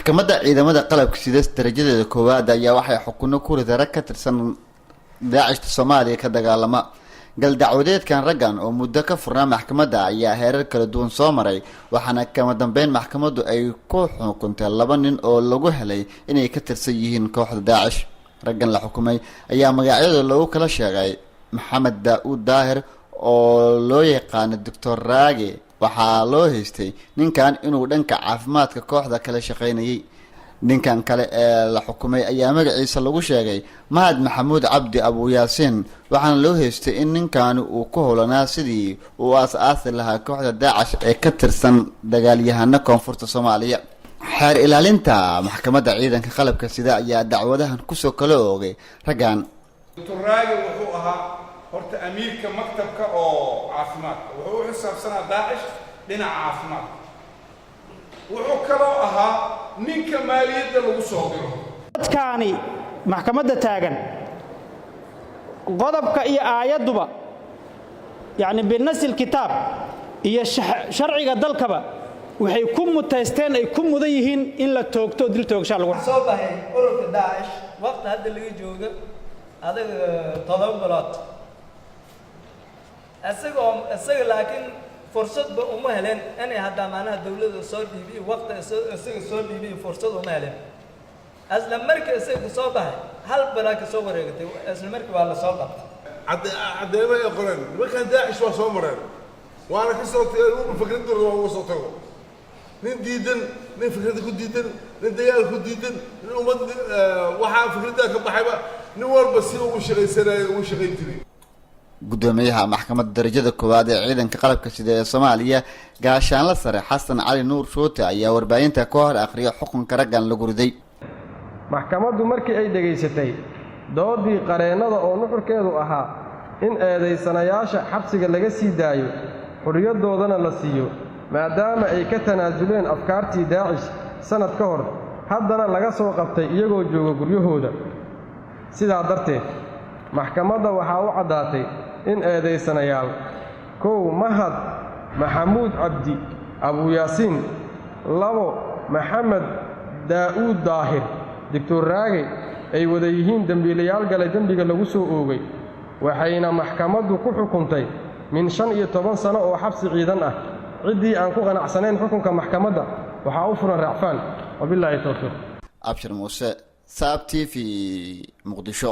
maxkamadda ciidamada qalabka sida darajadeeda koowaad ayaa waxay xukunno ku riday rag ka tirsan daacishta Soomaaliya ka dagaalama gal dacwadeedkan raggan oo muddo ka furnaa maxkamadda ayaa heerar kala duwan soo maray waxaana kama dambeyn maxkamaddu ay ku xukuntay 2 nin oo lagu helay inay ka tirsan yihiin kooxda Daacish raggan la xukumay ayaa magacyada lagu kala sheegay Maxamed Daawud Daahir oo loo yaqaan Dr. Raage waxaa loo haystay ninkan inuu dhanka caafimaadka kooxda kala shaqeynayay ninkan kale ee la xukumay ayaa magaciisa lagu sheegay Mahad Maxamuud Cabdi Abu Yaasiin waxaana loo haystay in ninkan uu ku howlanaa sidii uu aas-aasi lahaa kooxda Daacish ee ka tirsan dagaalyahano koonfurta Soomaaliya xeer ilaalinta maxkamadda ciidanka qalabka sida ayaa dacwadahan ku soo kala oogay raggan Dr. Raage wuxuu ahaa horta amiirka maktabka oo caafimaadka wuxuu u xisaabsanaa Daacish dhinaca caafimaadka wuxuu kaloo ahaa ninka maaliyadda lagu soo diro dadkaani maxkamadda taagan qodobka iyo aayaduba yani binasil kitaab iyo sharciga dalkaba waxay ku mutaysteen ay ku mudan yihiin in la toogto dil toogsha lagu soo baahay ururka Daacish waqti hadda laga joogo adaga 7 bilood asaga laakiin fursad ba uma heleen inay hadda maanaha dawladda soo dhiibay waqti asaga soo dhiibay fursad uma heleen asla markii asaga soo baxay hal balaag soo wareegtay asla markii waa la soo qabtay cadeema ay qoreen markaan Daacish waa soo mareen waana ka soo tagay fikradooda waa soo tago nin diidan nin fikrada ku diidan nin dagaal ku diidan nin umad waxa fikrada ka baxayba nin walba si uu shaqeysanayo uu shaqeyntiray gudoomiyaha maxkamadda darajada koowaad ee ciidanka qalabka sida ee Soomaaliya gaashaan la sare Xasan Cali Nuur Shoote ayaa warbaahinta ka hor aqriyo xukunka raggan lagu riday maxkamaddu markii ay dhageysatay doodii qareennada oo nuxurkeedu ahaa in eedeysanayaasha xabsiga laga sii daayo xuriyadoodana la siiyo maadaama ay ka tanaasuleen afkaartii Daacish sanad ka hor haddana laga soo qabtay iyagoo jooga guryahooda sidaa darteed maxkamadda waxaa u caddaatay in eedeysanayaal 1 Mahad Maxamuud Cabdi Abu Yaasiin 2 Maxamed Daawud Daahir Dr. Raage ay wada yihiin dambiilayaal galay dambiga lagu soo oogay waxayna maxkamaddu ku xukuntay min 15 sano oo xabsi ciidan ah cidii aan ku qanacsanayn xukunka maxkamadda waxaa u furan racfaan wabillahi tawfiiq Abshir Muuse Saab TV Muqdisho